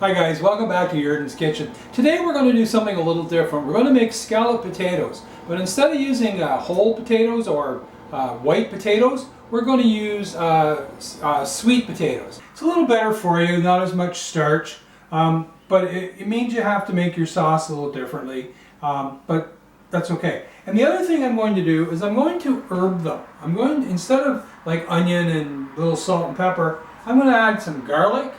Hi guys, welcome back to Yurden's Kitchen. Today we're going to do something a little different. We're going to make scalloped potatoes, but instead of using whole potatoes or white potatoes, we're going to use sweet potatoes. It's a little better for you, not as much starch, but it means you have to make your sauce a little differently, but that's okay. And the other thing I'm going to do is I'm going to herb them. I'm going to, instead of like onion and little salt and pepper, I'm going to add some garlic,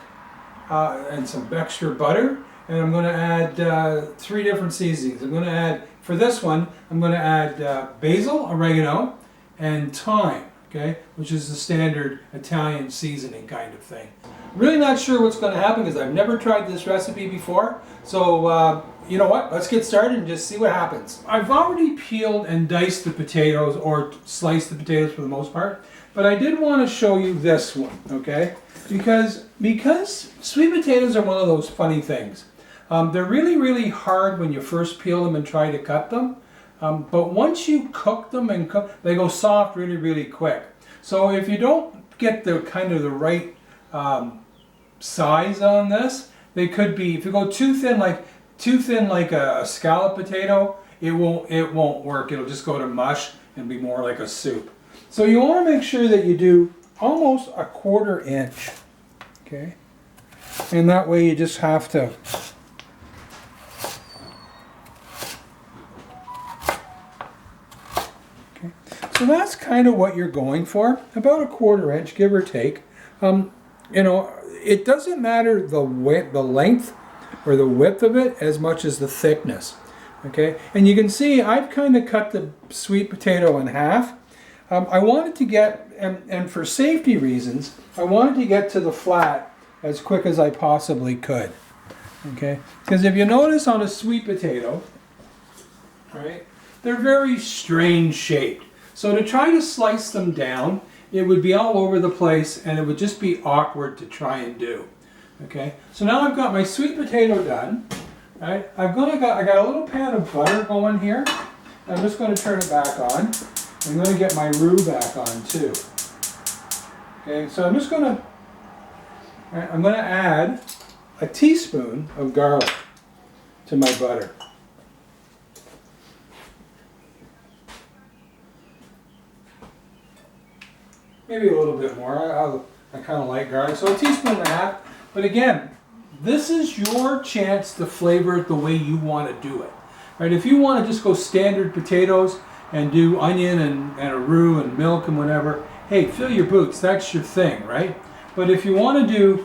and some extra butter, and I'm going to add 3 different seasonings. I'm going to add, for this one, I'm going to add basil, oregano, and thyme, okay, which is the standard Italian seasoning kind of thing. Really not sure what's going to happen because I've never tried this recipe before, so you know what, let's get started and just see what happens. I've already peeled and diced the potatoes, or sliced the potatoes for the most part, but I did want to show you this one, okay? Because sweet potatoes are one of those funny things. They're really hard when you first peel them and try to cut them. But once you cook them they go soft really quick. So if you don't get the kind of the right size on this, they could be, if you go too thin like a scalloped potato, it won't work. It'll just go to mush and be more like a soup. So you want to make sure that you do almost a 1/4 inch, okay? And that way you just have to okay. So that's kind of what you're going for, about a 1/4 inch, give or take. You know, it doesn't matter the length or the width of it as much as the thickness, okay? And you can see I've kind of cut the sweet potato in half. I wanted to get, and for safety reasons, I wanted to get to the flat as quick as I possibly could. Okay? Because if you notice on a sweet potato, right, they're very strange shaped. So to try to slice them down, it would be all over the place and it would just be awkward to try and do. Okay? So now I've got my sweet potato done. Right? I got a little pan of butter going here. I'm just going to turn it back on. I'm going to get my roux back on too. Okay, so I'm just going to add a teaspoon of garlic to my butter. Maybe a little bit more. I kind of like garlic, so a teaspoon and a half. But again, this is your chance to flavor it the way you want to do it. Right? If you want to just go standard potatoes and do onion and a roux and milk and whatever, hey, fill your boots, that's your thing, right? But if you want to do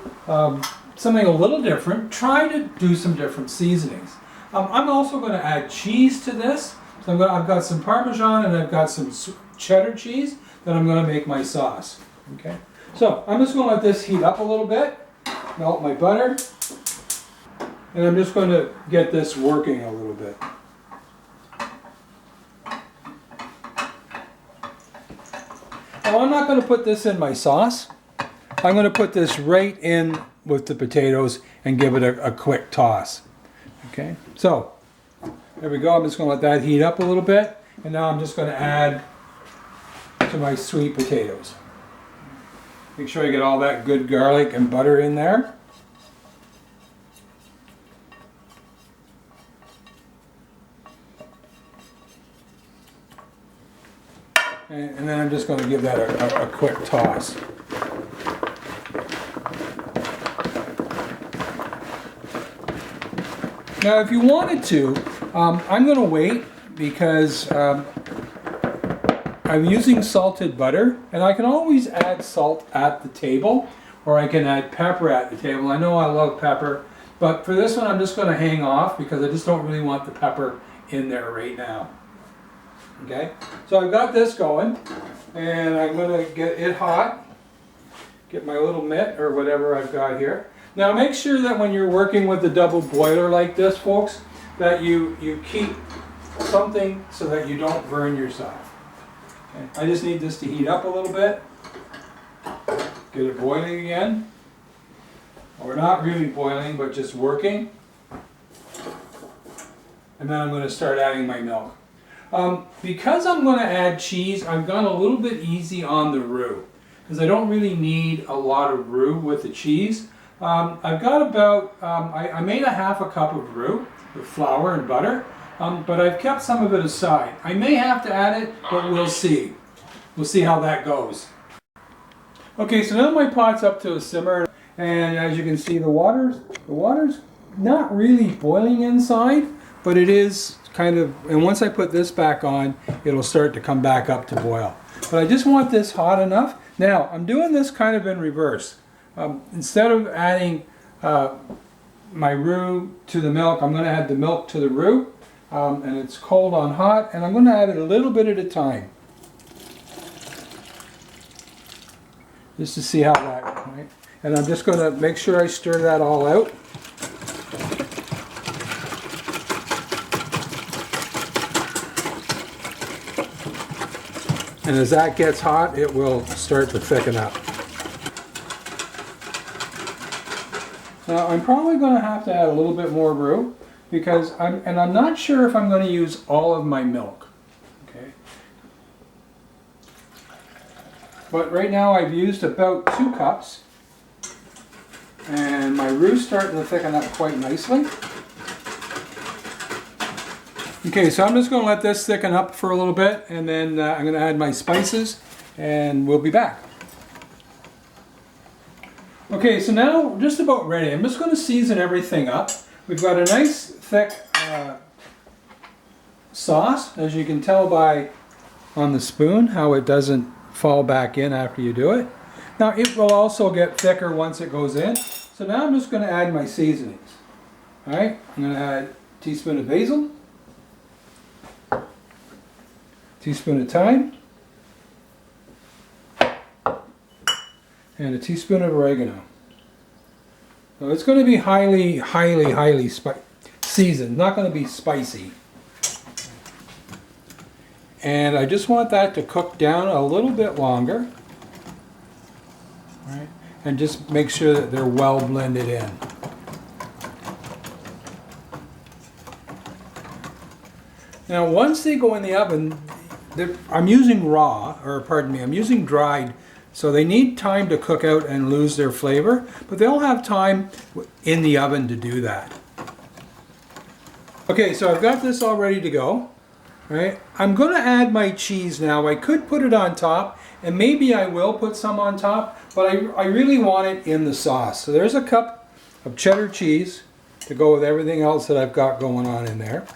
something a little different, try to do some different seasonings. I'm also going to add cheese to this. So I've got some Parmesan and I've got some cheddar cheese that I'm going to make my sauce. Okay, so I'm just going to let this heat up a little bit, melt my butter, and I'm just going to get this working a little bit. Now I'm not going to put this in my sauce. I'm going to put this right in with the potatoes and give it a quick toss. Okay, so there we go. I'm just going to let that heat up a little bit, and now I'm just going to add to my sweet potatoes. Make sure I get all that good garlic and butter in there. And then I'm just going to give that a quick toss. Now if you wanted to, I'm going to wait because I'm using salted butter, and I can always add salt at the table, or I can add pepper at the table. I know I love pepper, but for this one I'm just going to hang off because I just don't really want the pepper in there right now. Okay, so I've got this going, and I'm going to get it hot, get my little mitt or whatever I've got here. Now make sure that when you're working with a double boiler like this, folks, that you keep something so that you don't burn yourself. Okay. I just need this to heat up a little bit, get it boiling again, or not really boiling but just working, and then I'm going to start adding my milk. Because I'm going to add cheese, I've gone a little bit easy on the roux, because I don't really need a lot of roux with the cheese. I've got about, I made a half a cup of roux with flour and butter, but I've kept some of it aside. I may have to add it, but we'll see. We'll see how that goes. Okay, so now my pot's up to a simmer, and as you can see, the water's not really boiling inside, but it is kind of, and once I put this back on, it'll start to come back up to boil. But I just want this hot enough. Now, I'm doing this kind of in reverse. Instead of adding my roux to the milk, I'm going to add the milk to the roux, and it's cold on hot, and I'm going to add it a little bit at a time. Just to see how that, right? And I'm just going to make sure I stir that all out. And as that gets hot, it will start to thicken up. Now I'm probably going to have to add a little bit more roux because I'm not sure if I'm going to use all of my milk. Okay. But right now I've used about 2 cups, and my roux's starting to thicken up quite nicely. Okay, so I'm just going to let this thicken up for a little bit, and then I'm going to add my spices, and we'll be back. Okay, so now just about ready. I'm just going to season everything up. We've got a nice thick sauce, as you can tell by on the spoon how it doesn't fall back in after you do it. Now it will also get thicker once it goes in. So now I'm just going to add my seasonings. All right, I'm going to add a teaspoon of basil, teaspoon of thyme, and a teaspoon of oregano. So it's going to be highly seasoned, not going to be spicy. And I just want that to cook down a little bit longer. Right? And just make sure that they're well blended in. Now once they go in the oven, I'm using I'm using dried, so they need time to cook out and lose their flavor, but they'll have time in the oven to do that. Okay, so I've got this all ready to go. Right? I'm going to add my cheese now. I could put it on top, and maybe I will put some on top, but I really want it in the sauce. So there's a cup of cheddar cheese to go with everything else that I've got going on in there.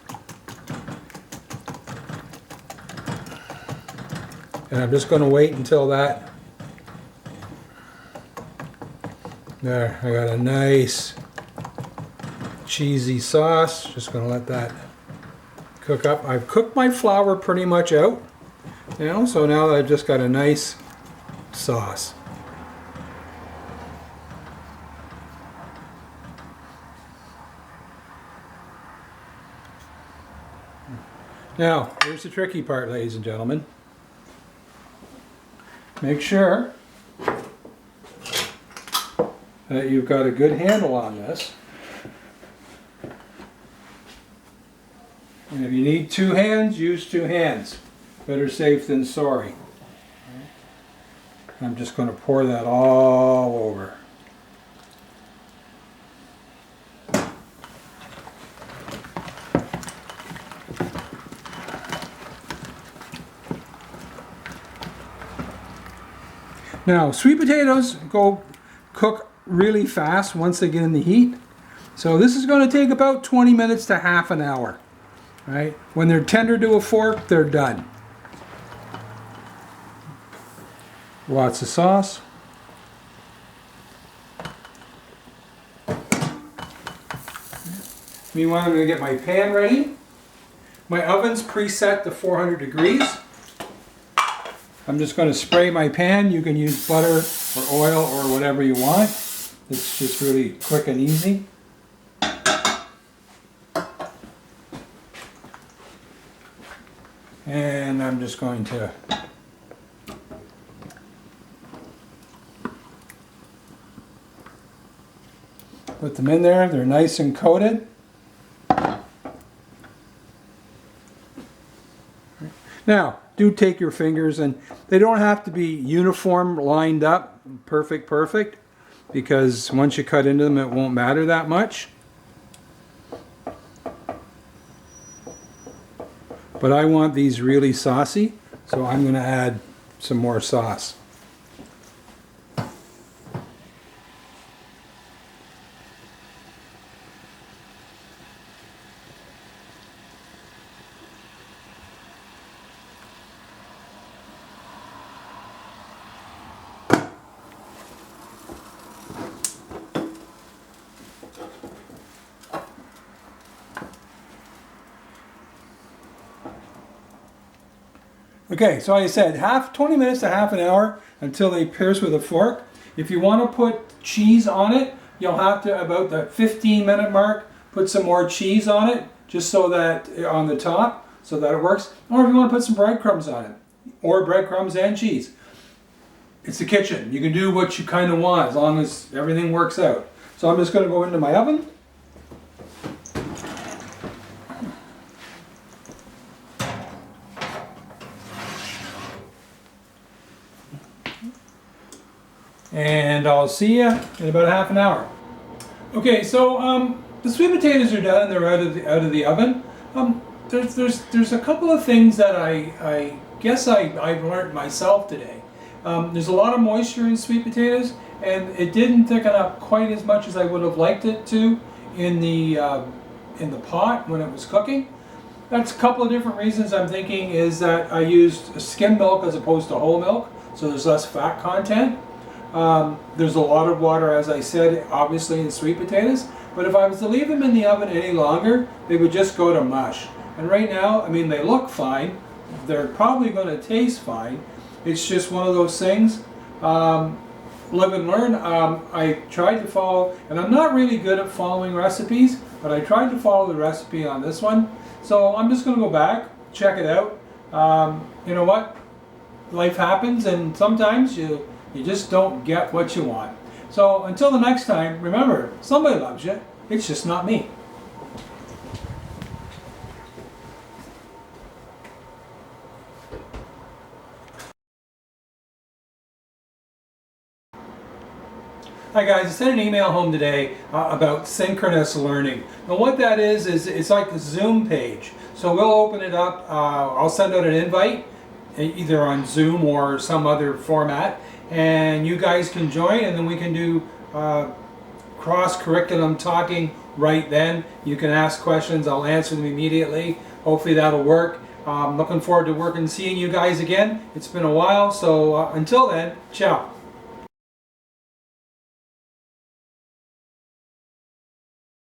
And I'm just going to wait until that. There, I got a nice cheesy sauce. Just going to let that cook up. I've cooked my flour pretty much out now, so now that I've just got a nice sauce. Now, here's the tricky part, ladies and gentlemen. Make sure that you've got a good handle on this. And if you need 2 hands, use 2 hands. Better safe than sorry. I'm just going to pour that all over. Now, sweet potatoes go cook really fast once they get in the heat. So this is going to take about 20 minutes to half an hour. Right? When they're tender to a fork, they're done. Lots of sauce. Meanwhile, I'm going to get my pan ready. My oven's preset to 400 degrees. I'm just going to spray my pan. You can use butter or oil or whatever you want. It's just really quick and easy. And I'm just going to put them in there. They're nice and coated. Now, do take your fingers, and they don't have to be uniform, lined up, perfect. because once you cut into them it won't matter that much. But I want these really saucy, so I'm going to add some more sauce. Okay, so like I said, 20 minutes to half an hour until they pierce with a fork. If you want to put cheese on it, you'll have to, about the 15-minute mark, put some more cheese on it, just so that, on the top, so that it works. Or if you want to put some breadcrumbs on it, or breadcrumbs and cheese. It's the kitchen. You can do what you kind of want as long as everything works out. So I'm just going to go into my oven. And I'll see you in about half an hour. Okay, so the sweet potatoes are done and they're out of the oven. There's a couple of things that I guess I've learned myself today. There's a lot of moisture in sweet potatoes, and it didn't thicken up quite as much as I would have liked it to in the pot when it was cooking. That's a couple of different reasons. I'm thinking is that I used skim milk as opposed to whole milk, so there's less fat content. There's a lot of water, as I said, obviously in sweet potatoes, but if I was to leave them in the oven any longer, they would just go to mush. And right now, I mean, they look fine. They're probably going to taste fine. It's just one of those things. Live and learn. I tried to follow, and I'm not really good at following recipes, but I tried to follow the recipe on this one. So I'm just going to go back, check it out. You know what? Life happens, and sometimes you just don't get what you want. So until the next time, remember, somebody loves you. It's just not me. Hi guys, I sent an email home today about synchronous learning. Now what that is it's like the Zoom page. So we'll open it up, I'll send out an invite, either on Zoom or some other format, and you guys can join, and then we can do cross-curriculum talking right then. You can ask questions, I'll answer them immediately. Hopefully that'll work. I'm looking forward to seeing you guys again. It's been a while, so until then, ciao.